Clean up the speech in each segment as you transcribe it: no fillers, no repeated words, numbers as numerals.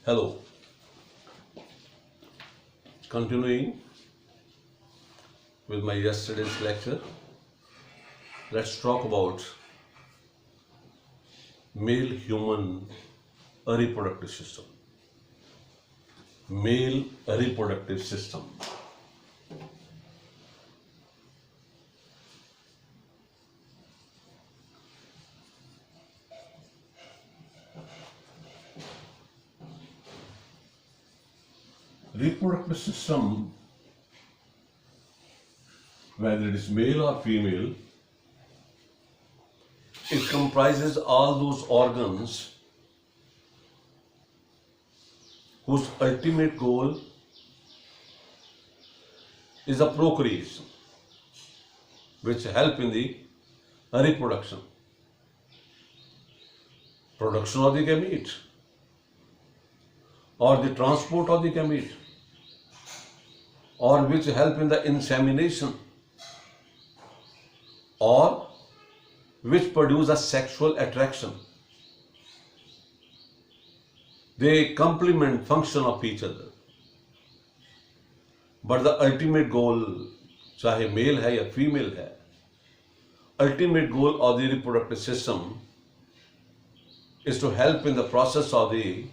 Hello. Continuing with my yesterday's lecture, let's talk about male human reproductive system. Male reproductive system. Reproductive system, whether it is male or female, it comprises all those organs whose ultimate goal is the procreation, which help in the reproduction, production of the gamete, or the transport of the gamete, or which help in the insemination, or which produce a sexual attraction. They complement function of each other. But the ultimate goal, चाहे mail है या female है, ultimate goal of the reproductive system is to help in the process of the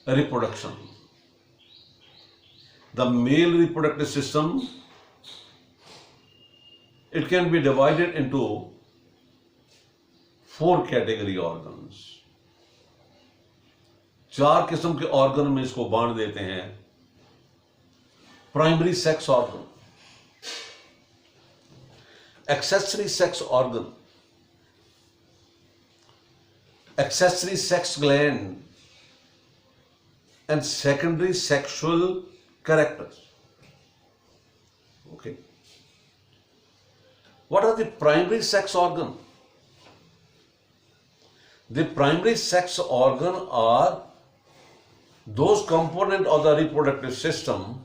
reproduction. The male reproductive system, it can be divided into 4 category organs. 4 किस्म के organ में इसको बांट देते हैं. Primary sex organ, accessory sex organ, accessory sex gland, and secondary sexual characters. Okay. What are the primary sex organ? The primary sex organ are those components of the reproductive system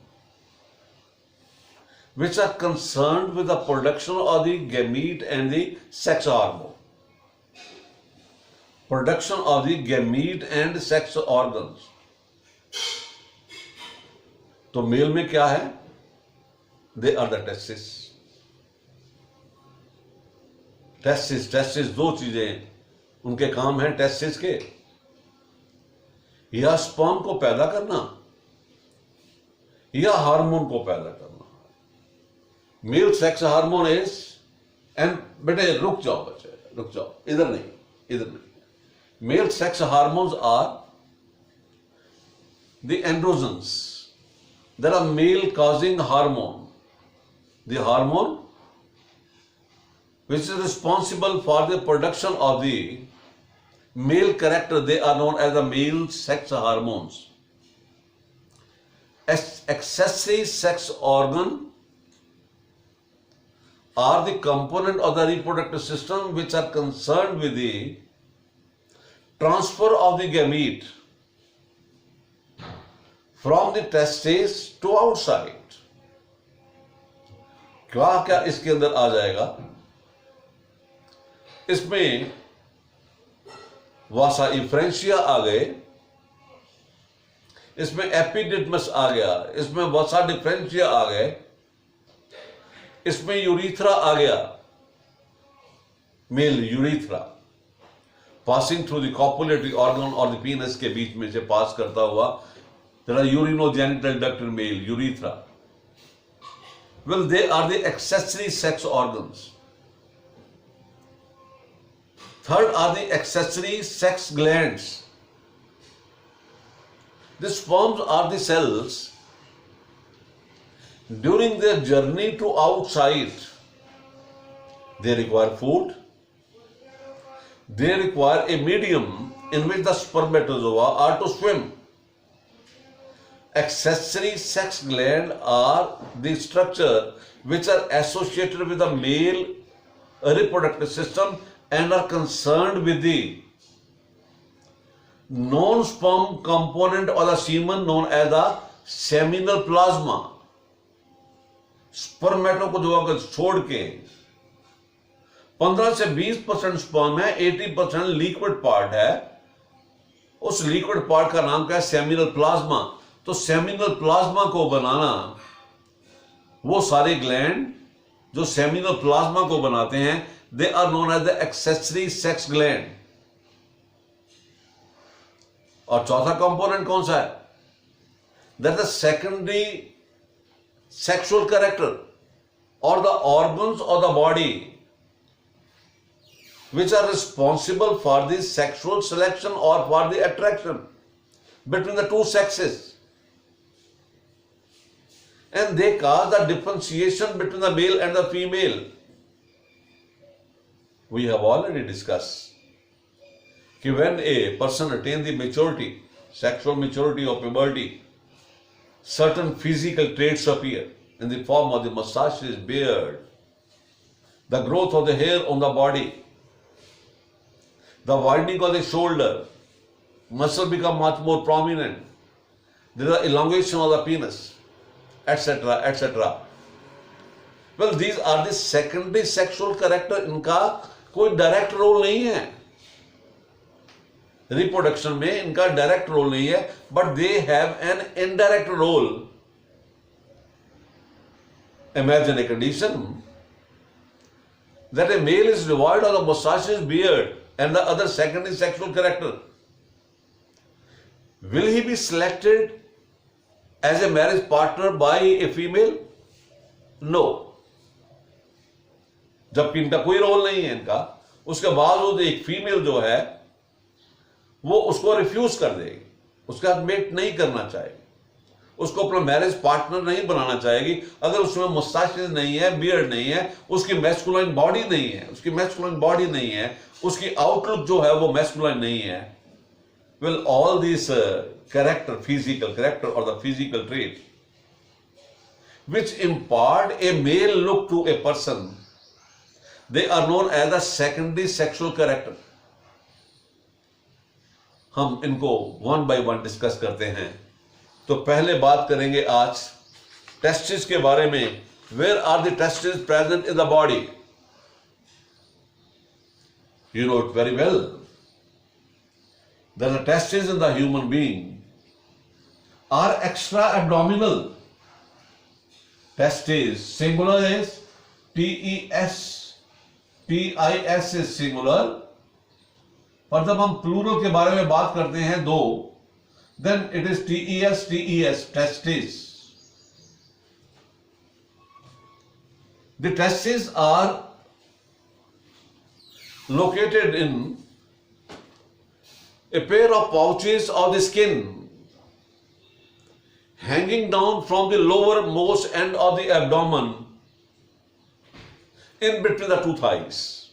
which are concerned with the production of the gamete and the sex hormone. Production of the gamete and sex organs. तो mail में क्या है? They are the testes. Testis 2 चीजें उनके काम हैं testis के, या स्पर्म को पैदा करना या हार्मोन को पैदा करना. Male sex hormone is and बेटे रुक जाओ बच्चे, रुक जाओ, इधर नहीं. Male sex hormones are the androgens. There are male causing hormone. The hormone which is responsible for the production of the male character, they are known as the male sex hormones. Accessory sex organ are the component of the reproductive system which are concerned with the transfer of the gamete from the testes to outside. क्या इसके अंदर आ जाएगा? इसमें वासा इफ्रेंशिया आ गए, इसमें epididymis आ गया, इसमें वासा differentia आ गए, इसमें यूरिथ्रा आ गया, male urethra passing through the copulatory organ और द पीनस के बीच में से पास करता हुआ. There are urinogenital duct in male, urethra. Well, they are the accessory sex organs. Third are the accessory sex glands. The sperms are the cells. During their journey to outside, they require food. They require a medium in which the spermatozoa are to swim. Accessory sex gland are the structure which are associated with the male reproductive system and are concerned with the non-sperm component of the semen known as the seminal plasma. स्पर्मेटो को जो अगर छोड़ के 15 से 20% sperm है, 80% liquid part है, उस liquid part का नाम क्या है? Seminal plasma. तो सेमिनल प्लाज्मा को बनाना, वो सारे ग्लैंड जो सेमिनल प्लाज्मा को बनाते हैं, they are known as the accessory sex gland. और चौथा कंपोनेंट कौन सा है? That the secondary sexual character और the organs of the body which are responsible for the sexual selection or for the attraction between the two sexes, and they cause the differentiation between the male and the female. We have already discussed कि when a person attains the maturity, sexual maturity or puberty, certain physical traits appear in the form of the mustaches, beard, the growth of the hair on the body, the widening of the shoulder, muscle become much more prominent, there is elongation of the penis, etc., etc. Well, these are the secondary sexual character. इनका कोई direct role नहीं है reproduction में, इनका direct role नहीं है, but they have an indirect role. Imagine a condition that a male is devoid of the mustaches, beard, and the other secondary sexual character. Will he be selected as a marriage partner by a female? No. जबकि इनका कोई role नहीं है इनका, उसके बावजूद एक female जो है वो उसको रिफ्यूज कर देगी, उसके साथ मेट नहीं करना चाहेगी, उसको अपना मैरिज पार्टनर नहीं बनाना चाहेगी अगर उसमें मुस्ताचेस नहीं है, बियर्ड नहीं है, उसकी मैस्कुलाइन बॉडी नहीं है, उसकी मैस्कुलाइन बॉडी नहीं है, उसकी आउटलुक जो है वो मैस्कुलाइन नहीं है. Well, all these physical character or the physical trait which impart a male look to a person, they are known as the secondary sexual character. हम इनको वन बाय वन डिस्कस करते हैं. तो पहले बात करेंगे आज टेस्टिस के बारे में. Where are the testis present in the body? You know it very well. That the testes in the human being are extra-abdominal. Testes, singular is T-E-S. T-I-S is singular. पर जब हम प्लूरल के बारे में बात करते हैं दो, then it is T-E-S, T-E-S, testes. The testes are located in a pair of pouches of the skin hanging down from the lowermost end of the abdomen in between the two thighs.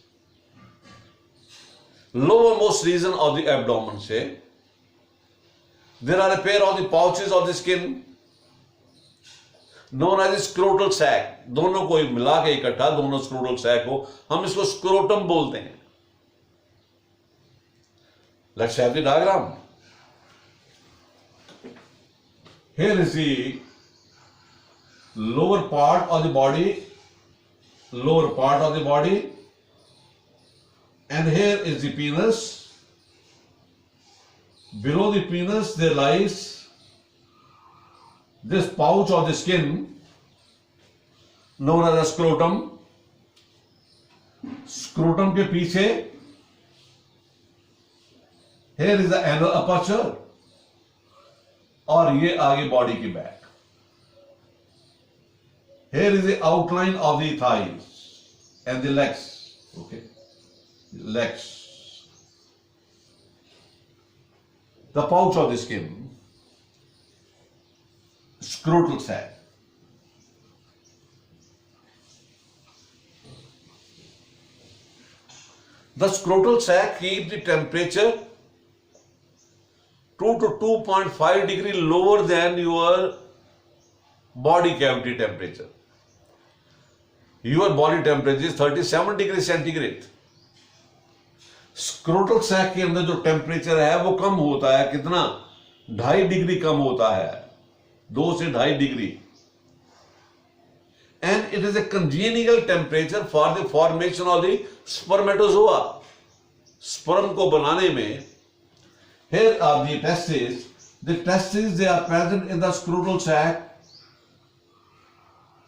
Lowermost region of the abdomen से there are a pair of the pouches of the skin known as scrotal sac. दोनों को मिला के इकट्ठा, दोनों scrotal sac को हम इसको scrotum बोलते हैं. Let's have the diagram. Here is the lower part of the body, and here is the penis. Below the penis there lies this pouch of the skin known as a scrotum. Scrotum के पीछे here is the anal aperture, और ये आगे body की back. Here is the outline of the thighs and the legs. Okay, legs. The pouch of the skin, scrotal sac. The scrotal sac keeps the temperature 2 to 2.5 degree lower than your body cavity temperature. Your body temperature is 37 degree centigrade. Scrotal sac के अंदर जो temperature है वो कम होता है. कितना? 2.5 degree कम होता है, 2 से 2.5 degree. And it is a congenial temperature for the formation of the spermatozoa. Sperm को बनाने में Here are the testes. The testes, they are present in the scrotal sac,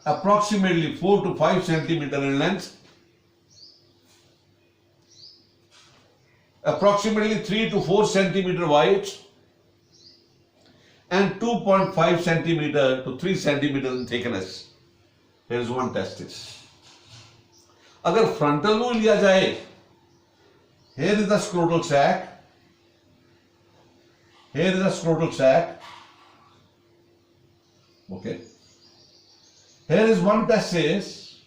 approximately 4 to 5 centimeter in length, approximately 3 to 4 centimeter wide, and 2.5 centimeter to 3 centimeter in thickness. Here is one testis. अगर frontal view लिया जाए, here is the scrotal sac. Here is the scrotal sac. Okay. Here is one testis,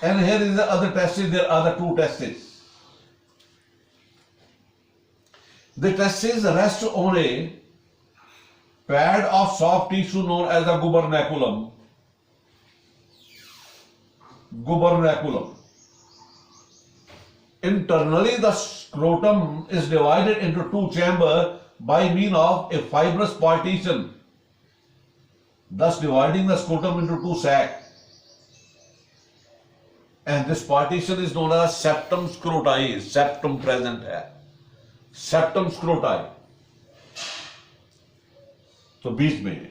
and here is the other testis. There are the two testes. The testes rest on a pad of soft tissue known as the gubernaculum. Gubernaculum. Internally, the scrotum is divided into two chambers by means of a fibrous partition, thus dividing the scrotum into two sacs. And this partition is known as septum scroti. Septum present है. Septum scroti. तो बीच में.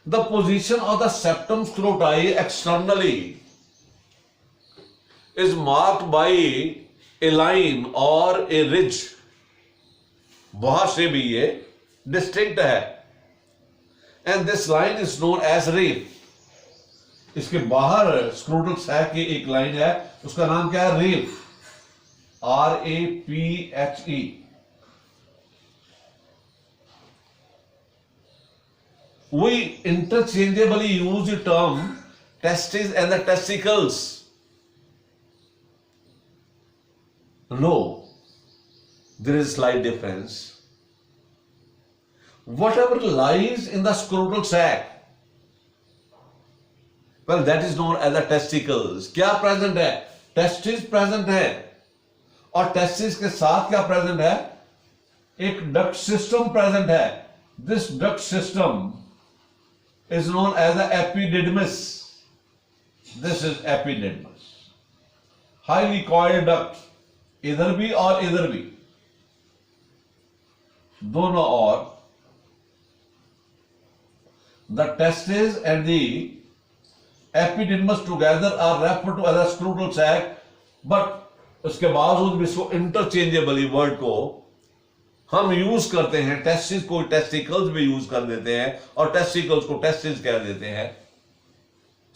The position of the septum scroti externally is marked by a line or a ridge. वहां से भी ये distinct है. And this line is known as raphe. इसके बाहर scrotal sac की एक लाइन है, उसका नाम क्या है? raphe. R-A-P-H-E. We interchangeably use the term testes and the testicles. No, there is a slight difference. Whatever lies in the scrotal sac, well, that is known as the testicles. क्या present है? Testis present है. और testis के साथ क्या present है? एक duct system present है. This duct system is known as the epididymis. This is epididymis. Highly coiled duct. इधर भी और इधर भी. दोनों और. The testes and the epididymis together are referred to as a scrotal sac, but उसके बावजूद भी इसको इंटरचेंजेबली वर्ड को हम यूज करते हैं. टेस्टिस को टेस्टिकल्स भी यूज कर देते हैं और टेस्टिकल्स को टेस्टिस कह देते हैं.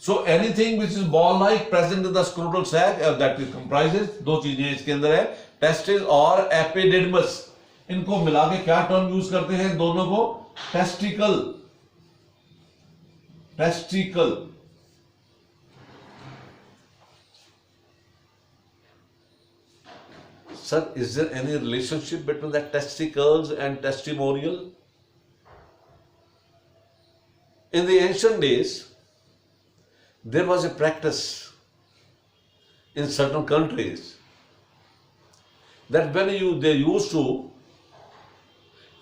So anything which is ball like present in the scrotal sac that is comprises, दो चीजें इसके अंदर है, टेस्टिस और एपिडिडमस. इनको मिला के क्या टर्म यूज करते हैं? दोनों को testicle. Testicle. Sir, is there any relationship between the testicles and testimonial? In the ancient days, there was a practice in certain countries that when they used to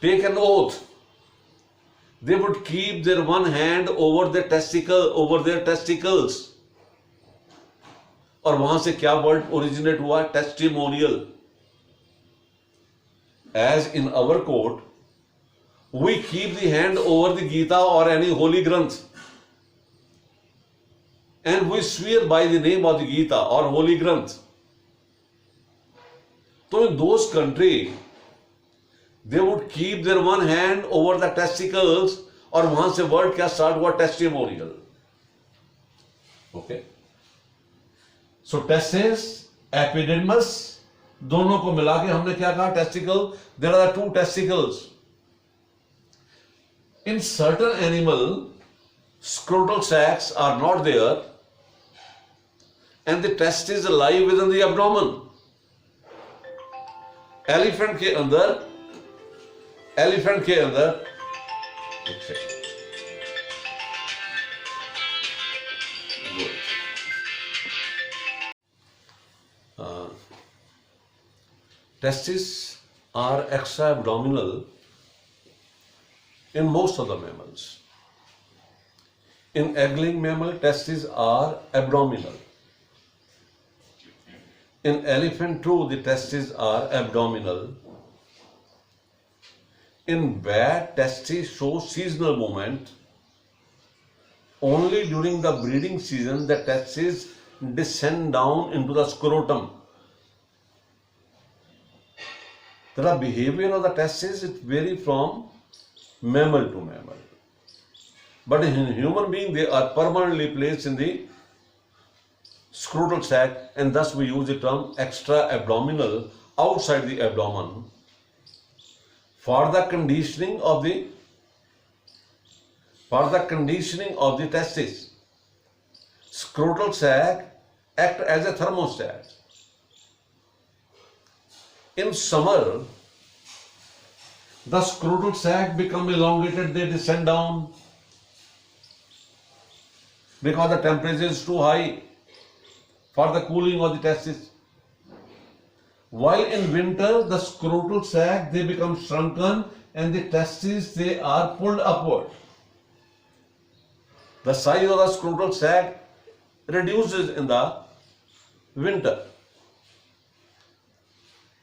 take an oath, they would keep their one hand over their testicles. और वहां से क्या word originate हुआ? Testimonial. As in our court, we keep the hand over the Gita or any holy Granth, and we swear by the name of the Gita or holy Granth. So in those countries, they would keep their one hand over the testicles, और वहां से word क्या start हुआ? Testimonial. Okay. So testis, epididymis, दोनों को मिला के हमने क्या कहा? Testicle. There are two testicles. In certain animal scrotal sacs are not there and the testes lie within the abdomen. Elephant के अंदर testes are extra-abdominal in most of the mammals. In egg-laying mammal, testes are abdominal. In elephant too, the testes are abdominal. In bat, testes show seasonal movement. Only during the breeding season, the testes descend down into the scrotum. The behavior of the testes, it varies from mammal to mammal. But in human being, they are permanently placed in the scrotal sac, and thus we use the term extra-abdominal, outside the abdomen, for the conditioning of the testes. Scrotal sac act as a thermostat. In summer, the scrotal sac become elongated, they descend down because the temperature is too high for the cooling of the testes. While in winter, the scrotal sac, they become shrunken, and the testes, they are pulled upward. The size of the scrotal sac reduces in the winter.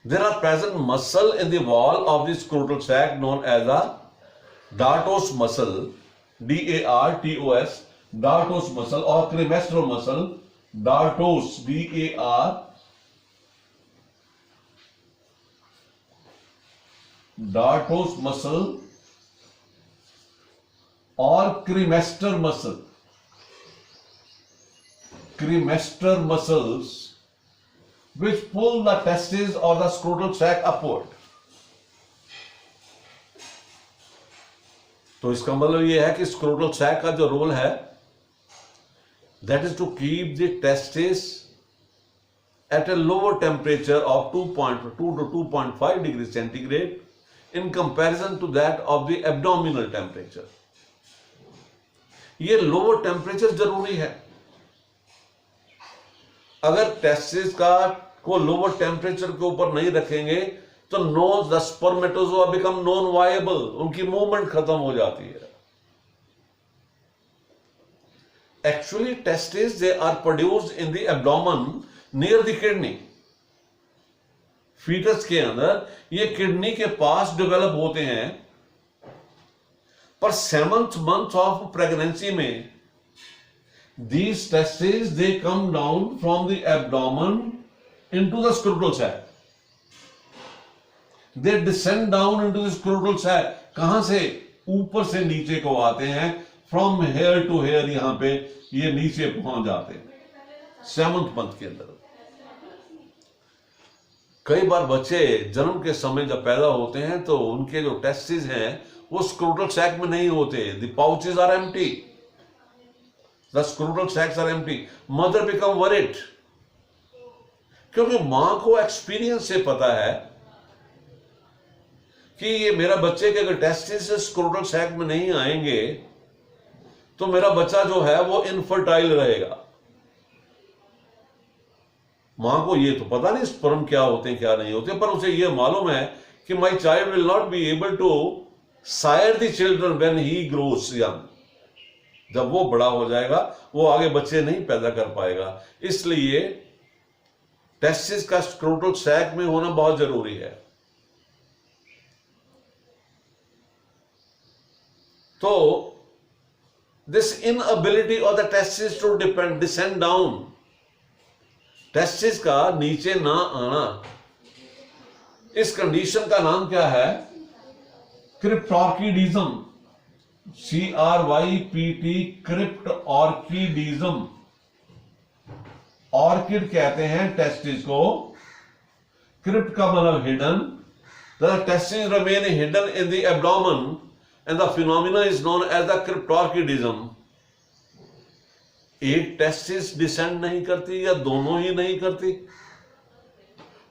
There are present muscle in the wall of the scrotal sac known as the dartos muscle, D-A-R-T-O-S, dartos muscle, or cremaster muscle, dartos, D-A-R, dartos muscle, or cremaster muscle. Cremaster muscles which pull the testes or the scrotal sac upward. तो इसका मतलब ये है कि scrotal sac का जो role है, that is to keep the testes at a lower temperature of 2.2 to 2.5 degrees centigrade in comparison to that of the abdominal temperature. ये lower temperature जरूरी है. अगर टेस्टिस को लोअर टेम्परेचर के ऊपर नहीं रखेंगे तो the spermatozoa become non viable, उनकी मूवमेंट खत्म हो जाती है. Actually testis they are produced in the abdomen near the kidney. Foetus के अंदर ये किडनी के पास डेवलप होते हैं, पर 7th month ऑफ प्रेगनेंसी में these testes they come down from the abdomen into the scrotal sac. They descend down into the scrotal sac. कहां से? ऊपर से नीचे को आते हैं. From here to here, यहां पे ये नीचे पहुंच जाते हैं 7th month के अंदर. कई बार बच्चे जन्म के समय जब पैदा होते हैं तो उनके जो टेस्टिस हैं वो स्क्रोटल सैक में नहीं होते. The pouches are empty. The scrotal sacs are empty. Mother become worried. क्योंकि मां को एक्सपीरियंस से पता है कि ये मेरा बच्चे के अगर टेस्टिस स्क्रोटल सैक में नहीं आएंगे तो मेरा बच्चा जो है वो इनफर्टाइल रहेगा. मां को ये तो पता नहीं स्पर्म क्या होते हैं क्या नहीं होते, पर उसे ये मालूम है कि my child will not be able to sire the children when he grows young. जब वो बड़ा हो जाएगा वो आगे बच्चे नहीं पैदा कर पाएगा. इसलिए टेस्टिस का स्क्रोटल सैक में होना बहुत जरूरी है. तो this inability of the testis to descend down, testis का नीचे ना आना, इस कंडीशन का नाम क्या है? Cryptorchidism. CRYPT, crypt orchidism. Orchid कहते हैं टेस्टिस को. क्रिप्ट का मतलब hidden. The testes remain hidden in the abdomen and the phenomena is known as the cryptorchidism. एक टेस्टिस डिसेंड नहीं करती या दोनों ही नहीं करती.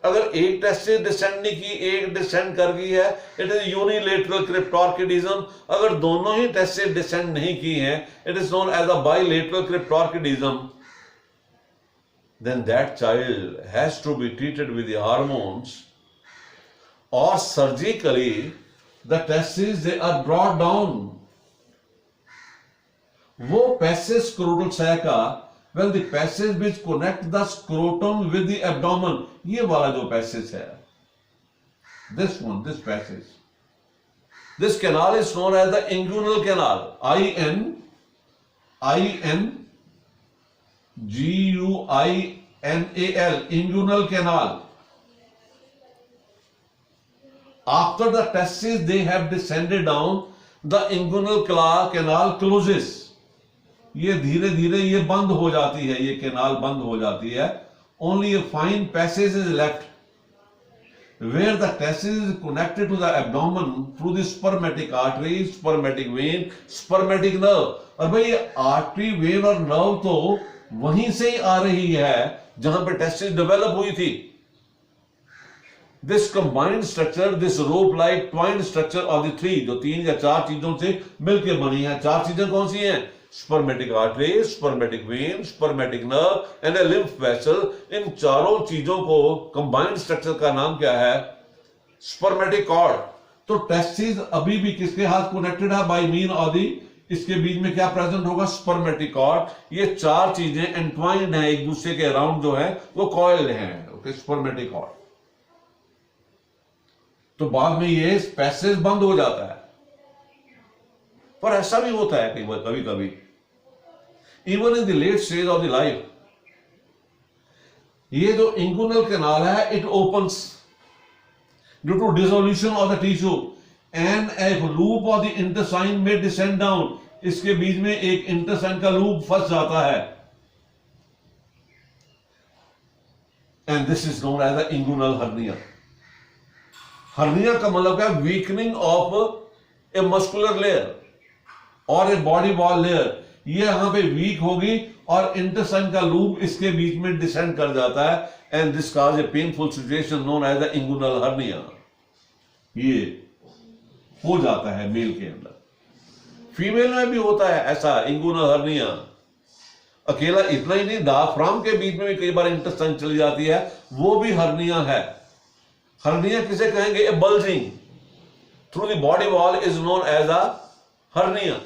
अगर एक टेस्टिस डिसेंड नहीं की, एक डिसेंड कर गई है, इट इज यूनिलेटरल क्रिप्टॉर्किडिज्म. अगर दोनों ही टेस्टिस डिसेंड नहीं की हैं, it is known as a bilateral cryptorchidism. then that child has to be treated with the hormones or surgically the testes they are brought down. वो passage scrotal sac का, well the passage which connect the scrotum with the abdomen, ये वाला जो passage है, this one, this passage, This canal is known as the inguinal canal. I-N-G-U-I-N-A-L, inguinal canal. After the testes they have descended down, the inguinal canal closes. ये धीरे धीरे ये बंद हो जाती है, ये कैनाल बंद हो जाती है. Only a fine passage is left where the testis is connected to the abdomen through the spermatic artery, spermatic vein, spermatic nerve. और भाई आर्टरी, वेन और नर्व तो वहीं से ही आ रही है जहां पे टेस्टिस डेवलप हुई थी. This combined structure, this rope-like twined structure of the three, जो 3 या 4 चीजों से मिलकर बनी है. 4 चीजें कौन सी हैं? Spermatic artery, spermatic vein, spermatic nerve and a lymph vessel. इन चारों चीजों को combined structure का नाम क्या है? Spermatic cord. तो टेस्टिस अभी भी किसके हाथ कनेक्टेड है? बाय मीन ऑफ द, इसके बीच में क्या प्रेजेंट होगा? Spermatic cord. ये 4 चीजें एंट्वाइंड हैं एक दूसरे के अराउंड, जो है वो कॉइल्ड हैं. Okay, spermatic cord. तो बाद में ये पैसेज बंद हो जाता है. पर ऐसा भी होता है कभी कभी, even in the late stage of the life, ये जो इंगुइनल कैनाल है, it opens due to dissolution of the tissue and a loop of the intestine में डिसेंड डाउन. इसके बीच में एक इंटेस्टाइन का लूप फंस जाता है, and this is known as the inguinal hernia. Hernia का मतलब क्या? Weakening of a muscular layer और ए बॉडी वॉल लेयर. ये यहां पे वीक होगी और इंटेस्टाइन का लूप इसके बीच में डिसेंड कर जाता है, and this cause a painful situation known as the inguinal hernia. ये हो जाता है मेल के अंदर. फीमेल में भी होता है ऐसा इंगुइनल हर्निया. अकेला इतना ही नहीं, डायफ्राम के बीच में भी कई बार इंटेस्टाइन चली जाती है, वो भी हर्निया है. हर्निया किसे कहेंगे? A bulging through the body wall is known as a hernia.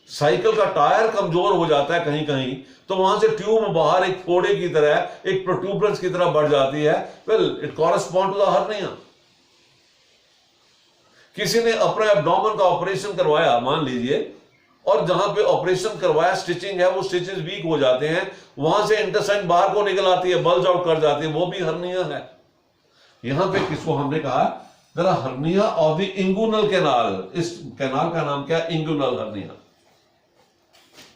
Cycle का टायर कमजोर हो जाता है कहीं कहीं, तो वहां से ट्यूब बाहर एक फोड़े की तरह, एक प्रोट्यूबरेंस की तरह बढ़ जाती है. Well, it correspond to the hernia. किसी ने अपने एब्डोमेन का ऑपरेशन करवाया मान लीजिए, और जहां पे ऑपरेशन करवाया स्टिचिंग है, वो स्टिचेस वीक हो जाते हैं, वहां से इंटेस्टाइन बाहर को निकल आती है, बल्ज आउट कर जाती है, वो भी हर्निया है. यहां पे किसको हमने कहा? जरा hernia of the inguinal canal. इस कैनाल का नाम क्या? Inguinal hernia.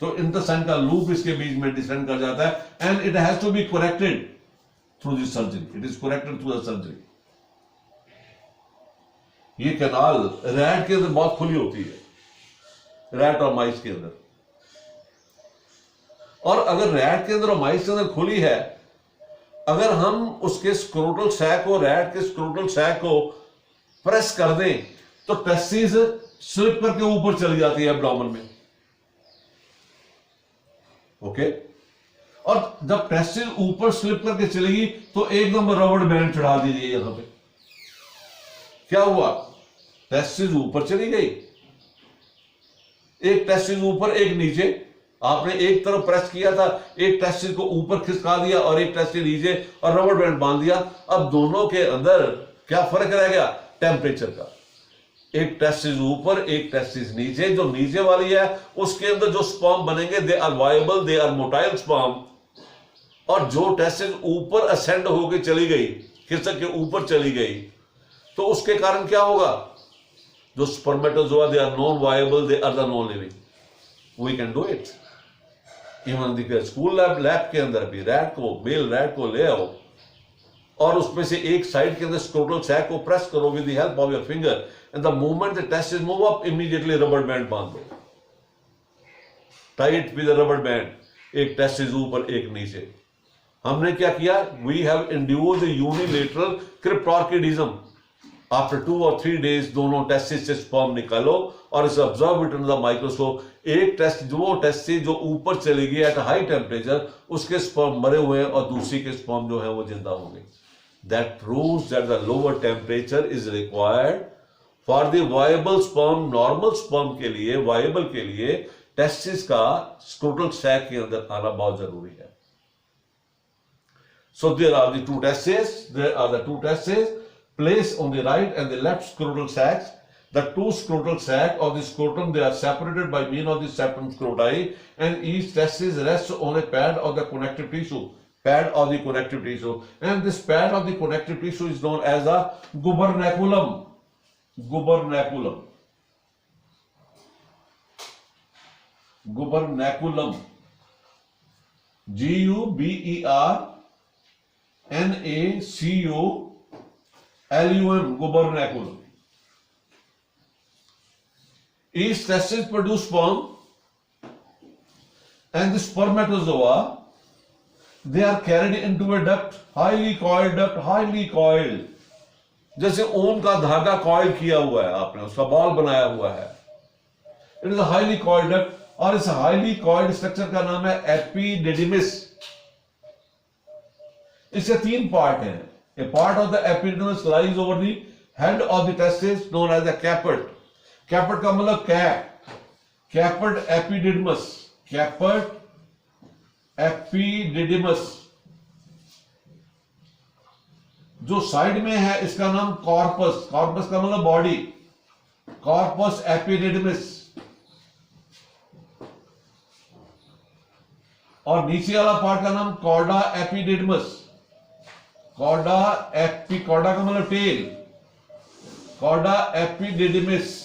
तो इंटेस्टाइन का लूप इसके बीच में डिसेंड कर जाता है, and it has to be corrected through the surgery. It is corrected through the surgery. ये कैनाल रैट के अंदर बहुत खुली होती है, रैट और माइस के अंदर. और अगर रैट के अंदर और माइस के अंदर खुली है, अगर हम उसके स्क्रोटल सैक को, रैट के स्क्रोटल सैक को प्रेस कर दें, तो टेस्टिस स्लिप करके ऊपर चली जाती है एब्डोमेन में. ओके, और जब टेस्टिस ऊपर स्लिप करके चलेगी तो एकदम रबड़ बैंड चढ़ा दीजिए यहां पे. क्या हुआ? टेस्टिस ऊपर चली गई, एक टेस्टिस ऊपर एक नीचे. आपने एक तरफ प्रेस किया था, एक टेस्टिस को ऊपर खिसका दिया और एक टेस्टिस नीचे, और रबड़ बैंड बांध दिया. अब दोनों के अंदर क्या फर्क रह गया? टेम्परेचर का. एक टेस्टिस ऊपर, एक टेस्टिस नीचे. जो नीचे वाली है उसके अंदर जो स्पर्म बनेंगे, they are viable, they are motile sperm. और जो टेस्टिस ऊपर असेंड होकर चली गई, खिसक के ऊपर चली गई, तो उसके कारण क्या होगा? जो spermatozoa, they are non viable, they are the non living. We can do it. Even school lab के अंदर भी रैट को, मेल रैट को ले आओ, और उसमें से एक साइड के अंदर स्क्रोटल सैक को प्रेस करो with the help of your finger, and the moment the testis move up, immediately रबड़ बैंड बांध दो टाइट विद रबड़ बैंड. एक टेस्टिस ऊपर, एक नीचे. हमने क्या किया? We have induced unilateral cryptorchidism. After 2 or 3 days दोनों टेस्टिस से स्पर्म निकालो और इसे observe it under the microscope. एक टेस्ट, जो टेस्टिस जो ऊपर चली गई एट हाई टेम्परेचर, उसके स्पर्म मरे हुए हैं और दूसरी के स्पर्म जो है वो जिंदा होंगे. That proves that the lower temperature is required for the viable sperm. Normal sperm के लिए, viable के लिए, टेस्टिस का स्क्रोटल सैक के अंदर आना बहुत जरूरी है. So there are the two testes. There are the two testes. place on the right and the left scrotal sacs. The two scrotal sac of the scrotum, they are separated by means of the septum scroti, and each testis rests on a pad of the connective tissue. Pad of the connective tissue, and this pad of the connective tissue is known as a gubernaculum. Gubernaculum. Gubernaculum. Gubernaculum. Gubernaculum. Each testis produce sperm, and the spermatozoa, they are carried into a duct, highly coiled. जैसे ऊन का धागा coil किया हुआ है आपने, उसका ball बनाया हुआ है. It is a highly coiled duct, और इस हाईली कॉइल्ड स्ट्रक्चर का नाम है एपिडिडिमिस. इसके तीन पार्ट हैं. A part of the epididymis lies over the head of the testis known as the caput. Caput का मतलब cap. Caput epididymis. Caput epididymis. जो साइड में है इसका नाम कॉर्पस. कॉर्पस का मतलब बॉडी. Corpus epididymis. और नीचे वाला पार्ट का नाम कॉर्डा एपिडिडिमस. कॉर्डा का मतलब tail. Cauda epididymis.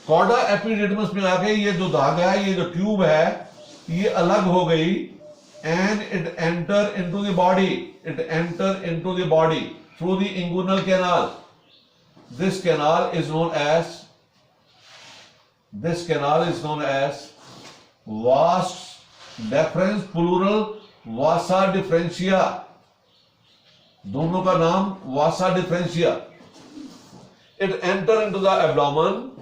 Cauda epididymis में आके ये जो धागा है, ये जो ट्यूब है, ये अलग हो गई, and it enter into the body. It enter into the body through the inguinal canal. This canal is known as vas deferens, plural vasa differentia. दोनों का नाम vasa differentia. It enter into the abdomen.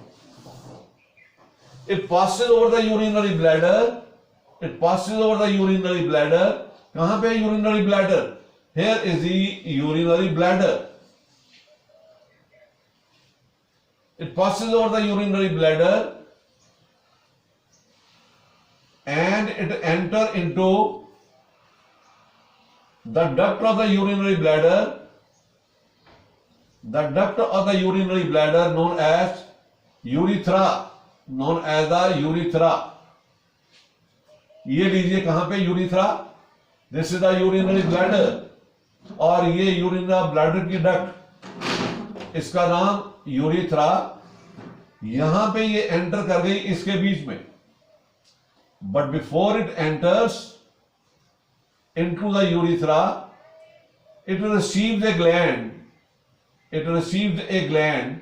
It passes over the urinary bladder. कहां पे urinary bladder? Here is the urinary bladder. It passes over the urinary bladder and it enter into the duct of the urinary bladder. The duct of the urinary bladder known as urethra. ये लीजिए कहां पे urethra. This is the urinary bladder, और ये urinary bladder की duct, इसका नाम urethra. यहां पे ये एंटर कर गई इसके बीच में. But before it enters into the urethra, it receives A gland.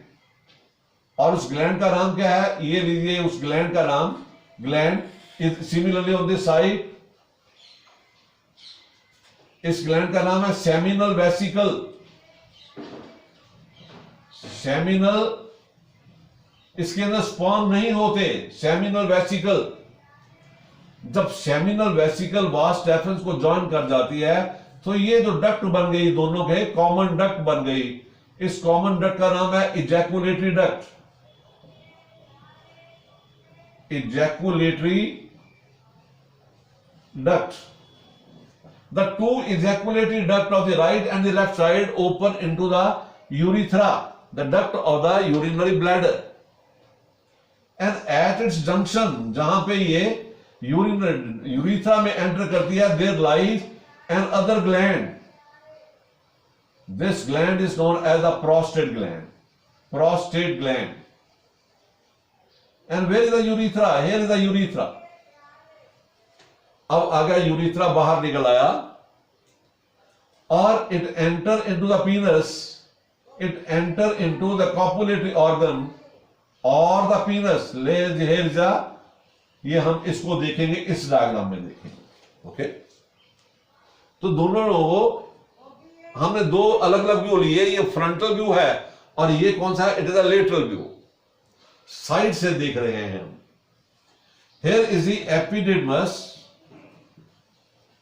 और उस ग्लैंड का नाम क्या है? ये लीजिए उस ग्लैंड का नाम. Gland is similarly on this side. इस ग्लैंड का नाम है सेमिनल वेसिकल. सेमिनल, इसके अंदर स्पर्म नहीं होते. Seminal vesicle. जब सेमिनल वेसिकल वास डेफरेंस को ज्वाइन कर जाती है, तो ये जो डक्ट बन गई, दोनों के कॉमन डक्ट बन गई. इस कॉमन डक्ट का नाम है ejaculatory duct. Ejaculatory duct. The two ejaculatory duct of the right and the left side open into the urethra, the duct of the urinary bladder. And at its junction, जहां पे ये urethra में enter करती है, there lies another gland. This gland is known as the prostate gland. Prostate gland. And where is the urethra? Here is the urethra. अब आ गया urethra, बाहर निकल आया, और it enter into the penis. It enter into the copulatory organ or the penis. Here is the, ये हम इसको देखेंगे, इस डायग्राम में देखेंगे. ओके, तो दोनों लोगों, हमने दो अलग अलग व्यू लिए. ये फ्रंटल व्यू है, और ये कौन सा है? It is a lateral view. Side से देख रहे हैं हम. Here is the epididymis,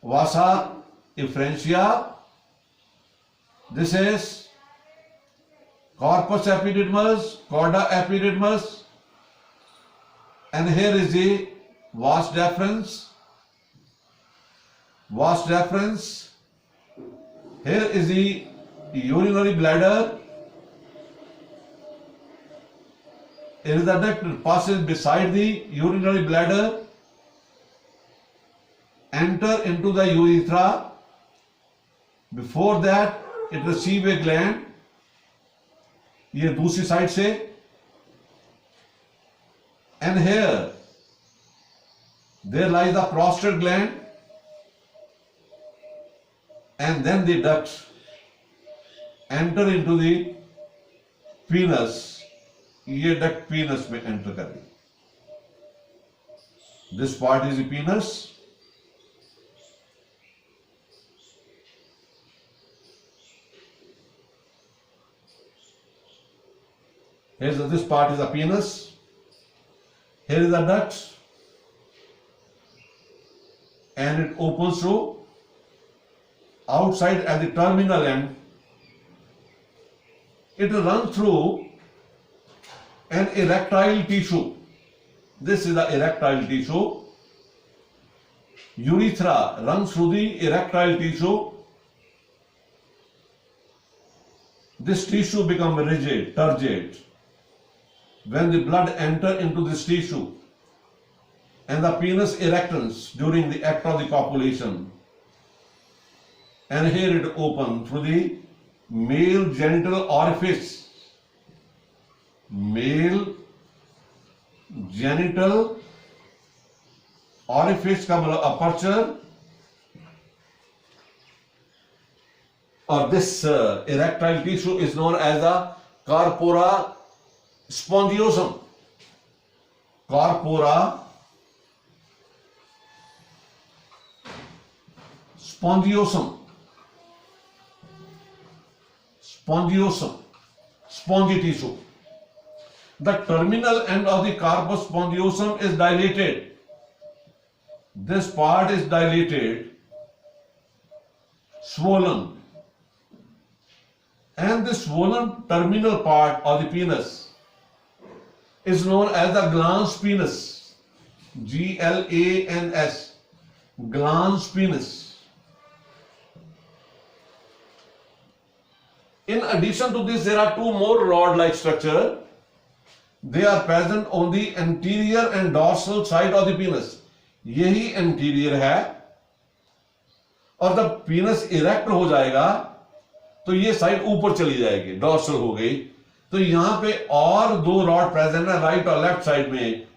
vasa efferentia. This is corpus epididymis, chorda epididymis, and here is the vas deferens. Vas deferens. Here is the urinary bladder. It is the duct that passes beside the urinary bladder, enter into the urethra. Before that, it receive a gland. ये दूसरी side से, and here there lies the prostate gland, and then the ducts enter into the penis. ये duct penis में enter करेगी. This part is the penis. This part is the penis. Here is the duct, and it opens to outside at the terminal end. It runs through an erectile tissue. This is the erectile tissue. Urethra runs through the erectile tissue. This tissue becomes rigid, turgid, when the blood enters into this tissue, and the penis erectens during the act of the copulation. And here it opens through the male genital orifice. Male genital orifice का मतलब aperture, or this erectile tissue is known as the corpora spongiosum. Corpora spongiosum. Spongiosum. Spongy tissue. The terminal end of the corpus spongiosum is dilated. This part is dilated, swollen, and the swollen terminal part of the penis is known as the glans penis. Glans. Glans penis. In addition to this, there are two more rod-like structure. They are present on the anterior and dorsal side of the penis. यही anterior है, और जब penis erect हो जाएगा तो ये side ऊपर चली जाएगी, dorsal हो गई. तो यहां पे और दो रॉड प्रेजेंट है, राइट और लेफ्ट साइड में.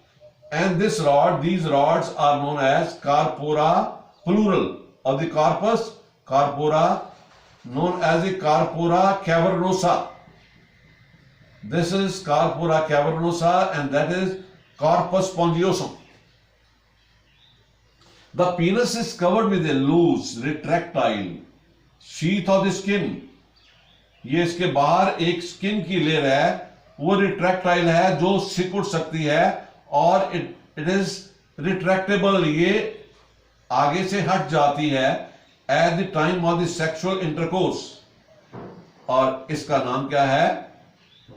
And these rods are known as corpora, plural of the corpus, corpora, known as the corpora cavernosa. This is corpora cavernosa, and that is corpus spongiosum. The penis is covered with a loose retractile sheath of the skin. ये इसके बाहर एक skin की layer है, वो रिट्रैक्टाइल है, जो सिकुड़ सकती है, और इट इज रिट्रैक्टेबल. ये आगे से हट जाती है at the time of the sexual intercourse. और इसका नाम क्या है?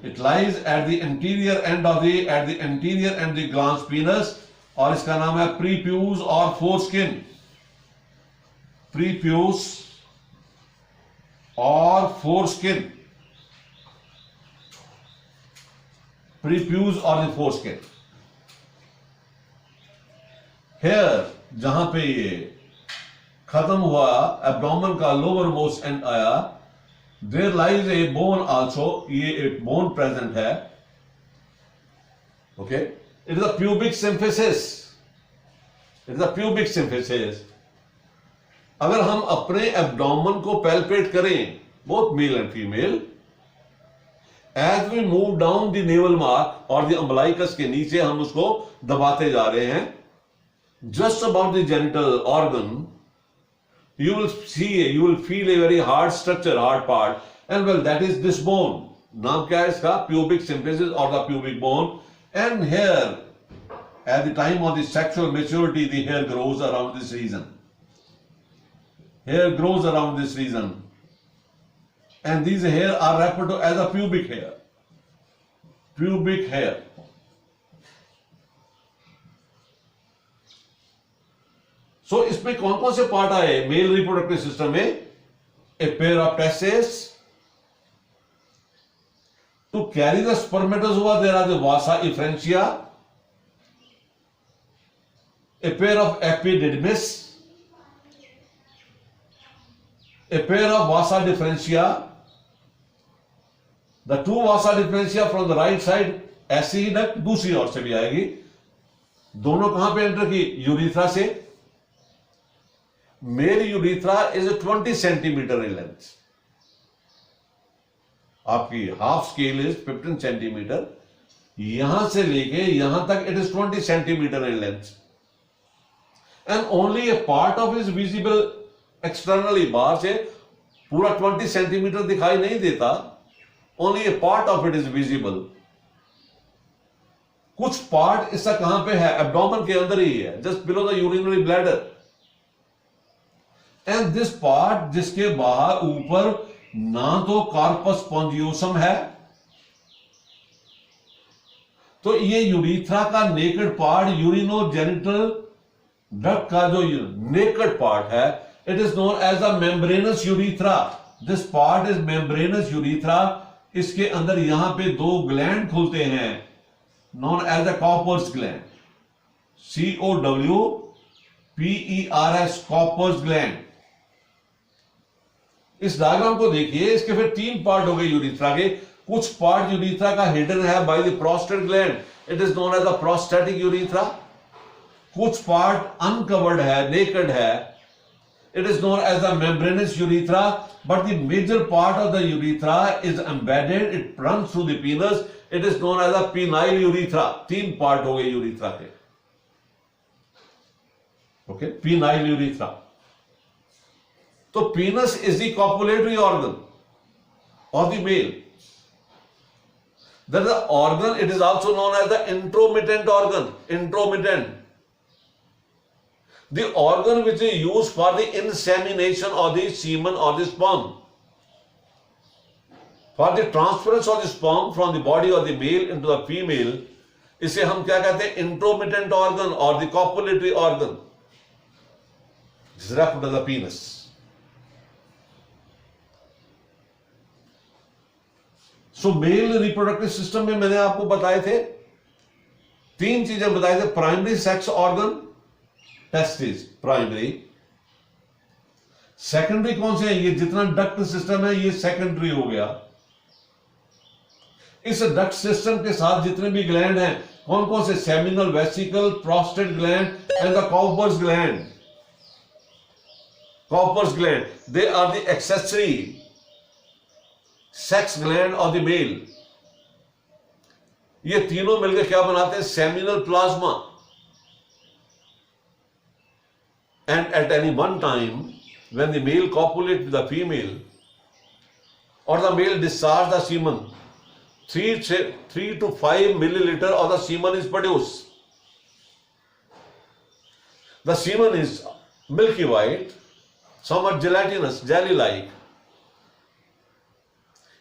It lies at the anterior end of the glans penis, और इसका नाम है प्रीप्यूस और फोरस्किन. प्रीप्यूस और foreskin. Prepuce और the foreskin. Here जहां पे ये खत्म हुआ, एब्डोमेन का लोअर मोस्ट एंड आया, there lies a bone also. ये एक bone present है. Okay, it is a pubic symphysis. It is a pubic symphysis. अगर हम अपने एब्डोमेन को पैल्पेट करें, both male and female, as we move down the navel mark और द अम्बलाइकस के नीचे हम उसको दबाते जा रहे हैं, just about the genital organ, you will feel a very hard structure, hard part, and well, that is this bone. नाम क्या है इसका? Pubic symphysis or the pubic bone. And here, at the time of the sexual maturity, the hair grows around this region. Hair grows around this region, and these hair are referred to as a pubic hair. Pubic hair. So इसमें कौन कौन से part आए male reproductive system में? A pair of testes, To carry the spermatozoa, there are the vasa efferentia, a pair of epididymis, a pair of vasa differentia. The two vasa differentia from the right side, ऐसी ही duct दूसरी ओर से भी आएगी. दोनों कहां पे enter की? Urethra से. Male urethra is 20 centimetre in length. आपकी हाफ स्केल इज 15 सेंटीमीटर. यहां से लेके यहां तक it is 20 centimetre in length. And only a part of is visible externally. बाहर से पूरा 20 सेंटीमीटर दिखाई नहीं देता. Only a part of it is visible. कुछ पार्ट इसका कहां पे है? एब्डोमेन के अंदर ही है, just below the urinary bladder. And this part, जिसके बाहर ऊपर ना तो कार्पस स्पॉन्जियोसम है, तो ये यूरिथ्रा का नेकेड पार्ट, यूरिनोजेनिटल डक्ट का जो नेकेड पार्ट है, it is known as the membranous urethra. This part is membranous urethra. इसके अंदर यहां पे दो ग्लैंड खुलते हैं, known as the cowper's gland. COWPERS, cowper's gland. इस डायग्राम को देखिए. इसके फिर तीन पार्ट हो गए यूरिथ्रा के. कुछ पार्ट यूरिथ्रा का हिडन है by the prostate gland, it is known as the prostatic urethra. कुछ पार्ट अनकवर्ड है, नेकेड है, it is known as the membranous urethra. But the major part of the urethra is embedded, it runs through the penis, it is known as the penile urethra. तीन part हो गए urethra के. Okay, penile urethra. तो penis is the copulatory organ of the male. That is the organ, it is also known as the intromittent organ. Intromittent. The organ which is used for the insemination of the semen or the sperm. For the transference of the sperm from the body of the male into the female, इसे हम क्या कहते हैं? Intromittent organ or the copulatory organ. This is referred to the penis. So male reproductive system में मैंने आपको बताए थे, तीन चीजें बताए थे. Primary sex organ, testis, primary. Secondary कौन से हैं? ये जितना डक्ट सिस्टम है ये सेकेंडरी हो गया. इस डक्ट सिस्टम के साथ जितने भी ग्लैंड हैं, कौन कौन से? Seminal vesicle, prostate gland and the cowper's gland. Cowper's gland, they are the accessory sex gland of the male. ये तीनों मिलकर क्या बनाते हैं? Seminal plasma. And at any one time when the male copulate with the female or the male discharge the semen, 3 to 5 milliliter of the semen is produced. The semen is milky white, somewhat gelatinous, jelly-like.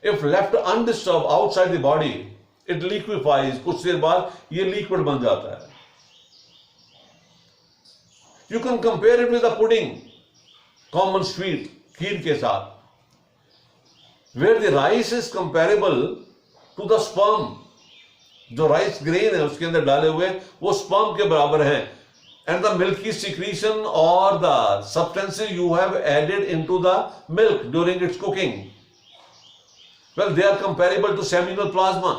If left undisturbed outside the body, it liquefies. कुछ देर बाद ये liquid बन जाता है. You can compare it with the pudding, common sweet, खीर के साथ, where the rice is comparable to the sperm. जो rice grain है उसके अंदर डाले हुए वो स्पर्म के बराबर हैं. And the milky secretion or the substances you have added into the milk during its cooking, well, they are comparable to seminal plasma.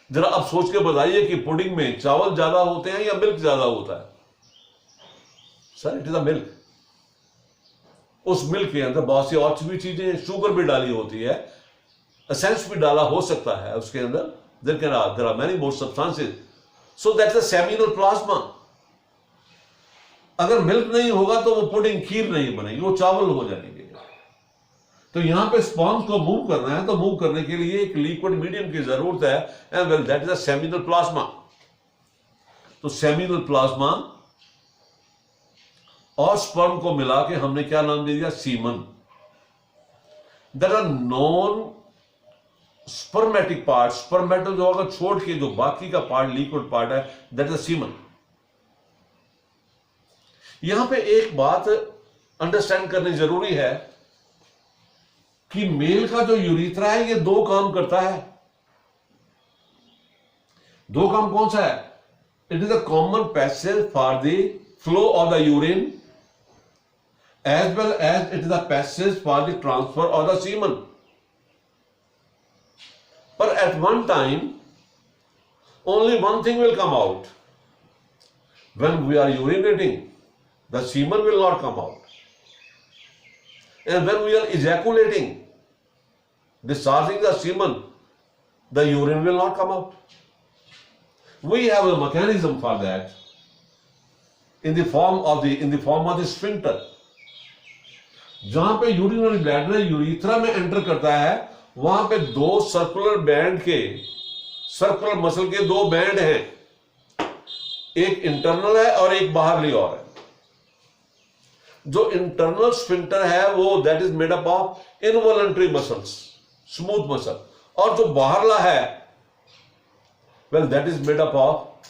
जरा अब सोच के बताइए कि पुडिंग में चावल ज्यादा होते हैं या मिल्क ज्यादा होता है? Sir, it is a milk. उस मिल्क के अंदर बहुत सी और भी चीजें, शुगर भी डाली होती है, एसेंस भी डाला हो सकता है उसके अंदर. There are many more substances. So that's a seminal plasma. अगर मिल्क नहीं होगा तो वो पुडिंग, खीर नहीं बनेगी, वो चावल हो जाएंगे. तो यहां पे स्पर्म्स को मूव करना है, तो मूव करने के लिए एक लिक्विड मीडियम की जरूरत है. And well, that is a seminal plasma. तो सेमिनल प्लाज्मा और स्पर्म को मिला के हमने क्या नाम दे दिया? Semen. There are non spermatic part. स्पर्मेटल जो होगा छोड़ के जो बाकी का पार्ट, लिक्विड पार्ट है, दैट इज सीमन. यहां पे एक बात अंडरस्टैंड करनी जरूरी है कि मेल का जो यूरिथ्रा है ये दो काम करता है। दो काम कौन सा है? It is a common passage for the flow of the urine as well as it is a passage for the transfer of the semen. But at one time, only one thing will come out. When we are urinating, the semen will not come out. And when we are ejaculating, discharging the semen, the urine will not come out. We have a mechanism for that in the form of the sphincter. जहां पे urinary bladder urethra में enter करता है, वहां पे दो circular muscle के दो बैंड हैं, एक इंटरनल है और एक बाहरली और है। जो इंटरनल स्फिंक्टर है वो that is made up of involuntary muscles, smooth muscle, और जो बाहरला है well that is made up of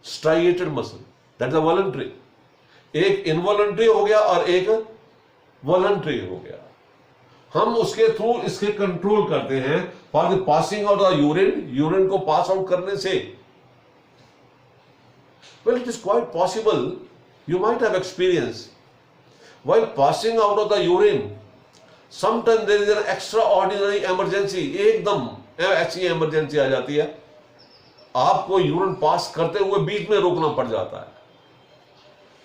striated muscle, that is a voluntary. एक इनवॉलंटरी हो गया और एक वॉलंटरी हो गया। हम उसके थ्रू इसके कंट्रोल करते हैं for the passing out the urine को पास आउट करने से। Well it is quite possible, you might have experience while passing out of the urine, sometimes there is an extra ordinary emergency, एकदम ऐसी emergency आ जाती है, आपको urine pass करते हुए बीच में रोकना पड़ जाता है।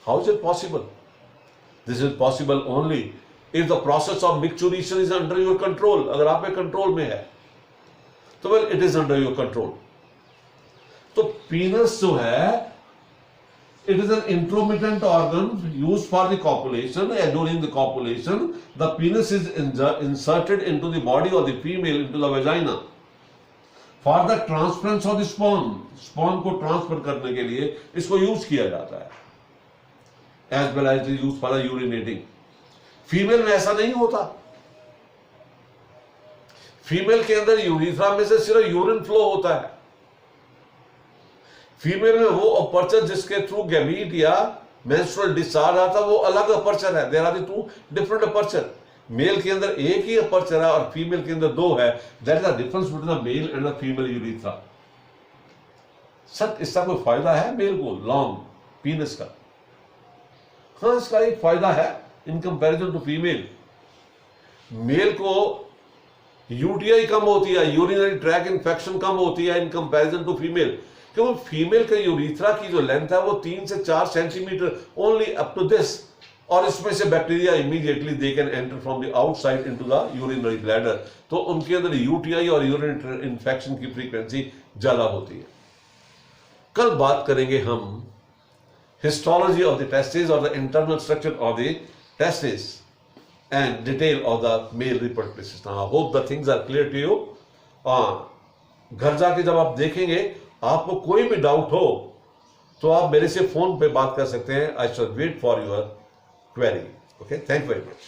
How is it possible? This is possible only if the process of micturition is under your control. अगर आप एक कंट्रोल में है तो well it is under your control. तो penis जो है it is an intromittent organ used for the copulation, and during the copulation the penis is inserted into the body of the female, into the vagina for the transference of the sperm को transfer करने के लिए इसको use किया जाता है, as well as used for the urinating. Female में ऐसा नहीं होता। फीमेल के अंदर यूरिथ्रा में से सिर्फ यूरिन फ्लो होता है। फीमेल में वो अपर्चर जिसके थ्रू गैमीट या मेंस्ट्रुअल डिस्चार्ज आता है वो अलग अपर्चर है। There are the two different aperture. Male के अंदर एक ही अपर्चर है और फीमेल के अंदर दो है। That is the difference between the male and the female urethra. Sir इसका कोई फायदा है मेल को लॉन्ग पीनस का? हाँ, इसका एक फायदा है in comparison to female. Male को यूटीआई कम होती है, यूरिनरी ट्रैक इन्फेक्शन कम होती है इन कंपैरिजन टू फीमेल, क्योंकि फीमेल के यूरिथ्रा की जो लेंथ है वो 3 से 4 centimetre only up to this, और इसमें से bacteria immediately they can enter from the outside into the urinary bladder, तो उनके अंदर यूटीआई और यूरिनरी इन्फेक्शन की फ्रीक्वेंसी ज्यादा होती है। कल बात करेंगे हम histology of the testes or the internal structure of the testes and detail of the male reproductive system. I hope the things are clear to you. घर जाके जब आप देखेंगे आपको कोई भी डाउट हो तो आप मेरे से फोन पे बात कर सकते हैं। I shall wait for your query. Okay, thank you very much.